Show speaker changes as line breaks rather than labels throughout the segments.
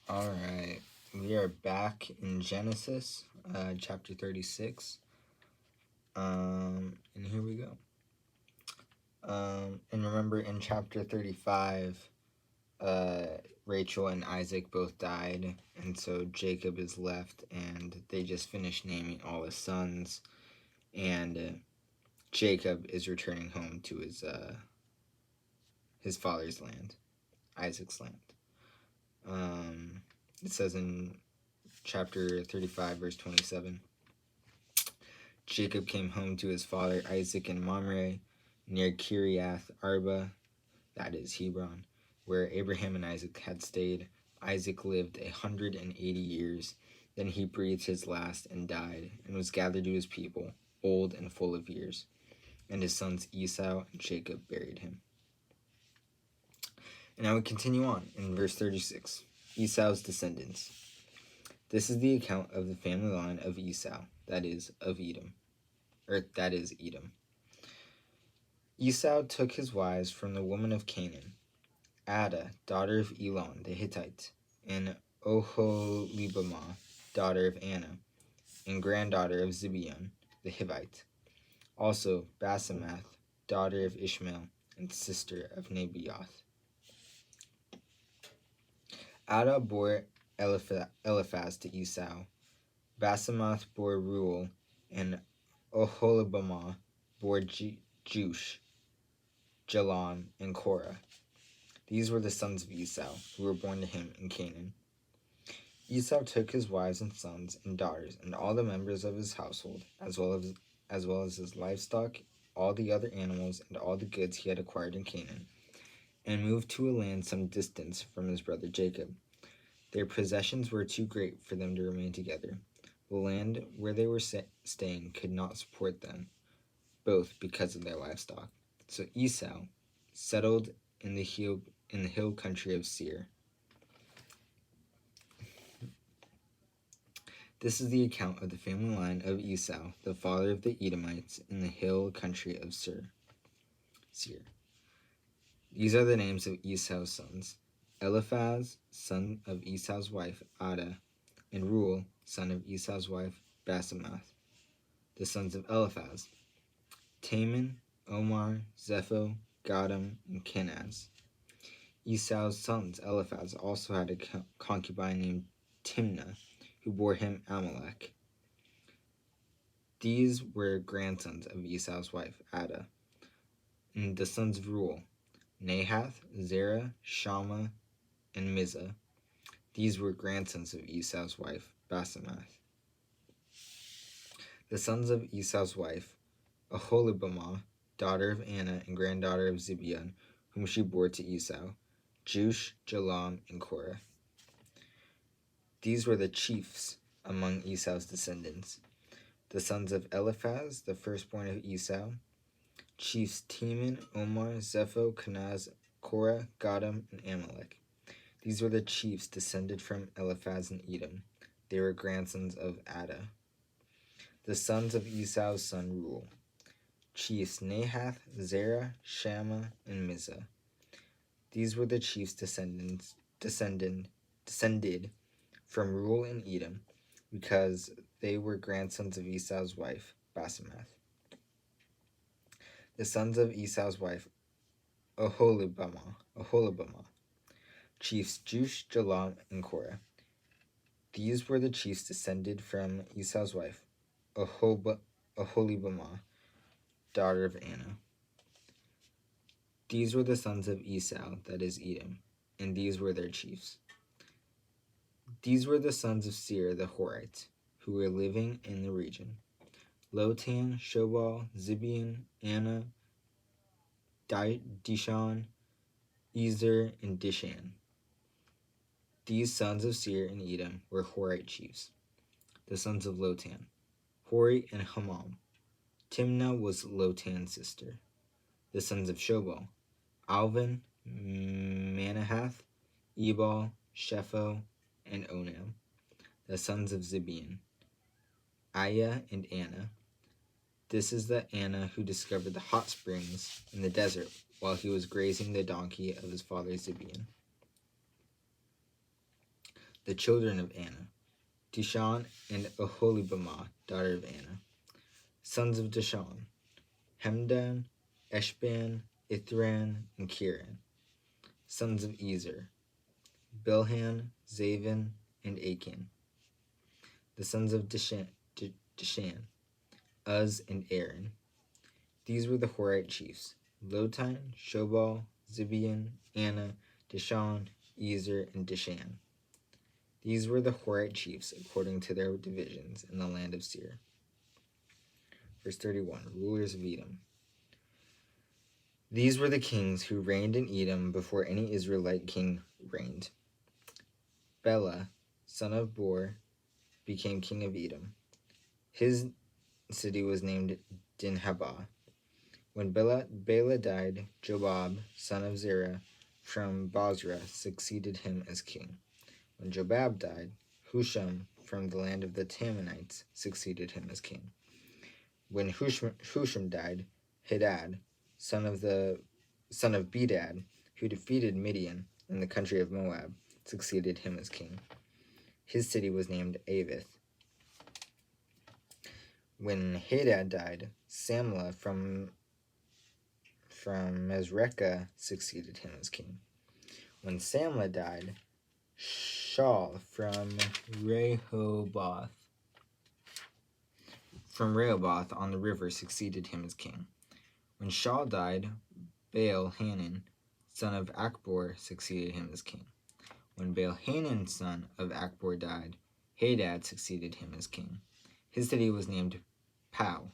All right, we are back in Genesis, chapter 36. And here we go. And remember, in chapter 35, Rachel and Isaac both died, and so Jacob is left, and they just finished naming all his sons, and Jacob is returning home to his father's land, Isaac's land. It says in chapter 35, verse 27. Jacob came home to his father Isaac in Mamre, near Kiriath Arba, that is Hebron, where Abraham and Isaac had stayed. Isaac lived 180 years. Then he breathed his last and died, and was gathered to his people, old and full of years. And his sons Esau and Jacob buried him. And I would continue on in verse 36. Esau's descendants. This is the account of the family line of Esau, that is, of Edom. Edom. Esau took his wives from the women of Canaan, Adah, daughter of Elon the Hittite, and Oholibamah, daughter of Anna, and granddaughter of Zibeon the Hivite. Also Basemath, daughter of Ishmael, and sister of Nebaioth. Adah bore Eliphaz to Esau. Basemath bore Reuel, and Oholibamah bore Jush, Jalon, and Korah. These were the sons of Esau, who were born to him in Canaan. Esau took his wives and sons and daughters and all the members of his household, as well as his livestock, all the other animals, and all the goods he had acquired in Canaan, and moved to a land some distance from his brother Jacob. Their possessions were too great for them to remain together. The land where they were staying could not support them, both because of their livestock. So Esau settled in the hill country of Seir. This is the account of the family line of Esau, the father of the Edomites, in the hill country of Seir. These are the names of Esau's sons: Eliphaz, son of Esau's wife Adah, and Reuel, son of Esau's wife Basemath. The sons of Eliphaz: Taman, Omar, Zepho, Gatam, and Kenaz. Esau's sons Eliphaz also had a concubine named Timnah, who bore him Amalek. These were grandsons of Esau's wife Adah. And the sons of Reuel: Nahath, Zerah, Shammah, and Mizah. These were grandsons of Esau's wife Basemath. The sons of Esau's wife: Oholibamah, daughter of Anna and granddaughter of Zibeon, whom she bore to Esau: Jush, Jalam, and Korah. These were the chiefs among Esau's descendants. The sons of Eliphaz, the firstborn of Esau: chiefs Teman, Omar, Zepho, Kenaz, Korah, Gatam, and Amalek. These were the chiefs descended from Eliphaz and Edom. They were grandsons of Adah. The sons of Esau's son Reuel: chiefs Nahath, Zerah, Shammah, and Mizah. These were the chiefs descended from Reuel and Edom, because they were grandsons of Esau's wife Basemath. The sons of Esau's wife Oholibamah: chiefs Jush, Jalam, and Korah. These were the chiefs descended from Esau's wife Oholibamah, daughter of Anna. These were the sons of Esau, that is Edom, and these were their chiefs. These were the sons of Seir the Horites, who were living in the region: Lotan, Shobal, Zibeon, Anna, Dishon, Ezer, and Dishan. These sons of Seir and Edom were Horite chiefs. The sons of Lotan: Hori and Hamam. Timnah was Lotan's sister. The sons of Shobal: Alvin, Manahath, Ebal, Shepho, and Onam. The sons of Zibeon: Aya and Anna. This is the Anna who discovered the hot springs in the desert while he was grazing the donkey of his father Zibeon. The children of Anna, Dishon and Oholibamah, daughter of Anna. Sons of Dishon, Hemdan, Eshban, Ithran, and Kiran. Sons of Ezer, Bilhan, Zavan, and Achan. The sons of Dishan, Uz, and Aaron. These were the Horite chiefs: Lotan, Shobal, Zibeon, Anna, Dishon, Ezer, and Dishan. These were the Horite chiefs according to their divisions in the land of Seir. Verse 31, rulers of Edom. These were the kings who reigned in Edom before any Israelite king reigned. Bela, son of Bor, became king of Edom. His city was named Dinhabah. When Bela died, Jobab, son of Zerah, from Bozrah, succeeded him as king. When Jobab died, Husham, from the land of the Tammanites, succeeded him as king. When Husham died, Hadad, son of Bedad, who defeated Midian in the country of Moab, succeeded him as king. His city was named Avith. When Hadad died, Samlah from Mesrekah succeeded him as king. When Samlah died, Shaul from Rehoboth on the river succeeded him as king. When Shaul died, Baal-Hanan, son of Akbor, succeeded him as king. When Baal-Hanan, son of Akbor, died, Hadad succeeded him as king. His city was named Pau,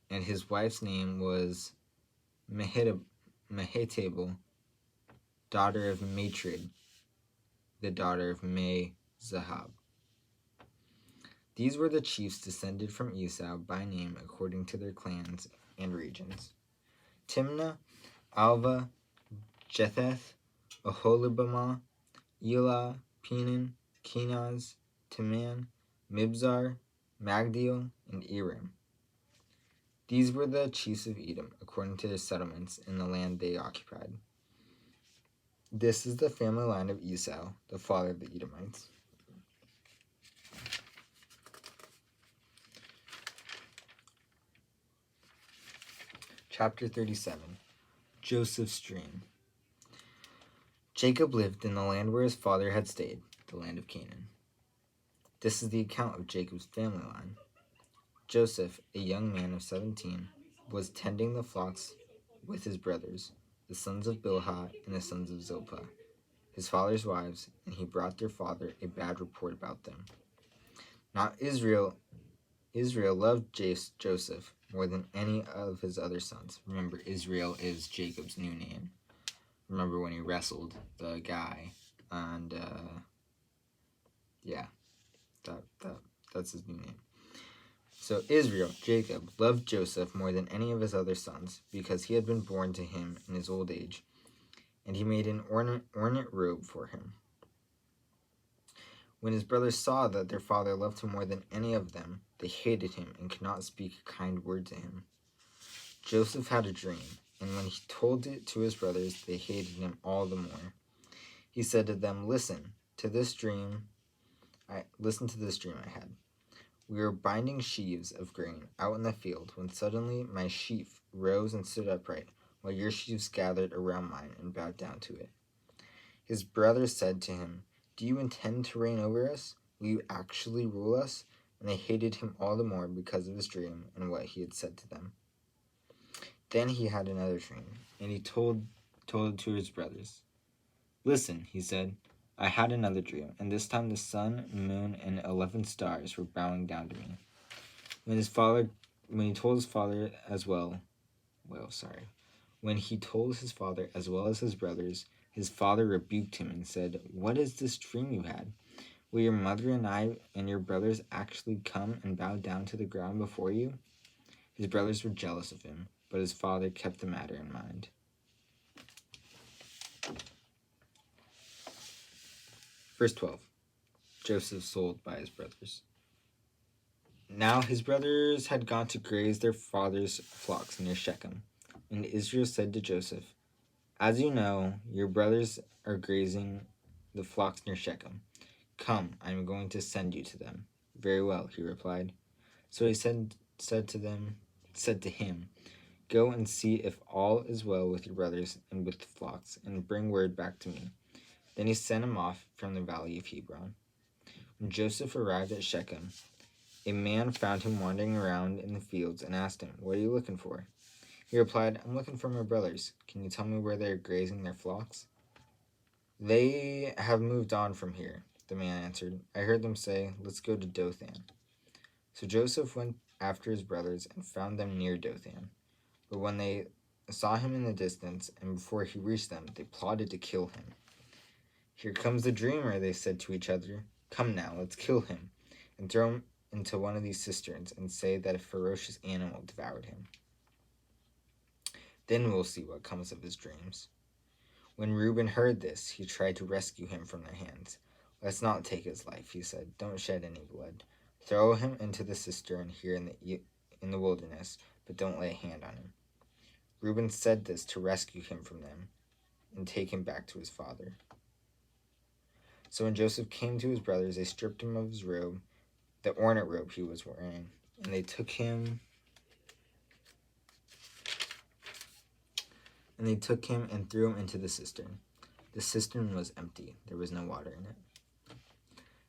and his wife's name was Mehetabel, daughter of Matred, the daughter of Me-Zahab. These were the chiefs descended from Esau by name according to their clans and regions: Timnah, Alva, Jetheth, Oholibamah, Elah, Penan, Kenaz, Teman, Mibzar, Magdiel, and Iram. These were the chiefs of Edom according to their settlements in the land they occupied. This is the family line of Esau, the father of the Edomites. Chapter 37, Joseph's Dream. Jacob lived in the land where his father had stayed, the land of Canaan. This is the account of Jacob's family line. Joseph, a young man of 17, was tending the flocks with his brothers, the sons of Bilhah and the sons of Zilpah, his father's wives, and he brought their father a bad report about them. Now Israel loved Joseph more than any of his other sons. Remember, Israel is Jacob's new name. Remember when he wrestled the guy, and that's his new name. So Israel, Jacob, loved Joseph more than any of his other sons, because he had been born to him in his old age, and he made an ornate robe for him. When his brothers saw that their father loved him more than any of them, they hated him and could not speak a kind word to him. Joseph had a dream, and when he told it to his brothers, they hated him all the more. He said to them, Listen to this dream I had. We were binding sheaves of grain out in the field when suddenly my sheaf rose and stood upright, while your sheaves gathered around mine and bowed down to it. His brothers said to him, Do you intend to reign over us? Will you actually rule us? And they hated him all the more because of his dream and what he had said to them. Then he had another dream, and he told it to his brothers. Listen, he said, I had another dream, and this time the sun, moon, and 11 stars were bowing down to me. When he told his father as well as his brothers, his father rebuked him and said, What is this dream you had? Will your mother and I and your brothers actually come and bow down to the ground before you? His brothers were jealous of him, but his father kept the matter in mind. Verse 12. Joseph sold by his brothers. Now his brothers had gone to graze their father's flocks near Shechem. And Israel said to Joseph, As you know, your brothers are grazing the flocks near Shechem. Come, I am going to send you to them. Very well, he replied. So he said to him, Go and see if all is well with your brothers and with the flocks, and bring word back to me. Then he sent him off from the valley of Hebron. When Joseph arrived at Shechem, a man found him wandering around in the fields and asked him, What are you looking for? He replied, I'm looking for my brothers. Can you tell me where they are grazing their flocks? They have moved on from here, the man answered. I heard them say, Let's go to Dothan. So Joseph went after his brothers and found them near Dothan. But when they saw him in the distance, and before he reached them, they plotted to kill him. Here comes the dreamer, they said to each other. Come now, let's kill him, and throw him into one of these cisterns, and say that a ferocious animal devoured him. Then we'll see what comes of his dreams. When Reuben heard this, he tried to rescue him from their hands. Let's not take his life, he said. Don't shed any blood. Throw him into the cistern here in the wilderness, but don't lay a hand on him. Reuben said this to rescue him from them and take him back to his father. So when Joseph came to his brothers, they stripped him of his robe, the ornate robe he was wearing, and they took him and threw him into the cistern. The cistern was empty. There was no water in it.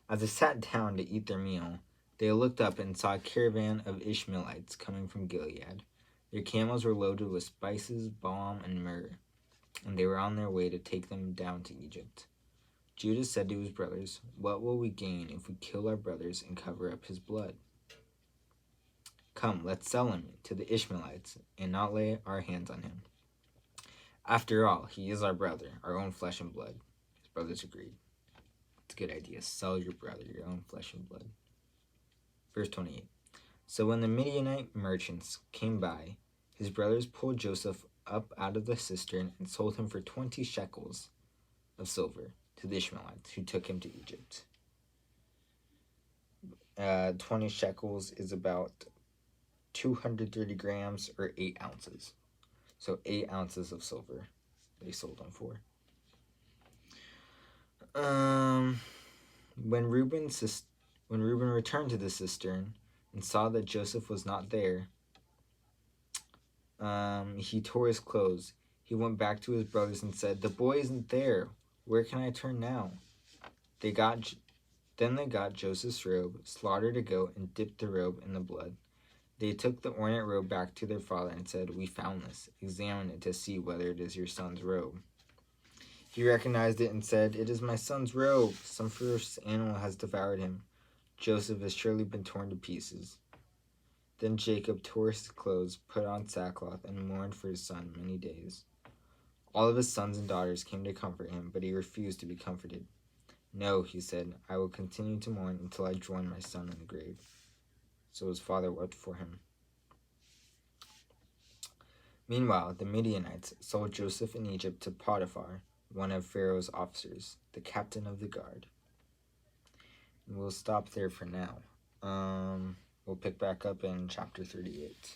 As they sat down to eat their meal, they looked up and saw a caravan of Ishmaelites coming from Gilead. Their camels were loaded with spices, balm, and myrrh, and they were on their way to take them down to Egypt. Judah said to his brothers, What will we gain if we kill our brothers and cover up his blood? Come, let's sell him to the Ishmaelites and not lay our hands on him. After all, he is our brother, our own flesh and blood. His brothers agreed. It's a good idea. Sell your brother, your own flesh and blood. Verse 28. So when the Midianite merchants came by, his brothers pulled Joseph up out of the cistern and sold him for 20 shekels of silver to the Ishmaelites, who took him to Egypt. 20 shekels is about 230 grams or 8 ounces. So 8 ounces of silver they sold him for. When Reuben returned to the cistern and saw that Joseph was not there, he tore his clothes. He went back to his brothers and said, The boy isn't there. Where can I turn now? Then they got Joseph's robe, slaughtered a goat, and dipped the robe in the blood. They took the ornate robe back to their father and said, We found this. Examine it to see whether it is your son's robe. He recognized it and said, It is my son's robe. Some ferocious animal has devoured him. Joseph has surely been torn to pieces. Then Jacob tore his clothes, put on sackcloth, and mourned for his son many days. All of his sons and daughters came to comfort him, but he refused to be comforted. No, he said, I will continue to mourn until I join my son in the grave. So his father wept for him. Meanwhile, the Midianites sold Joseph in Egypt to Potiphar, one of Pharaoh's officers, the captain of the guard. And we'll stop there for now. We'll pick back up in chapter 38.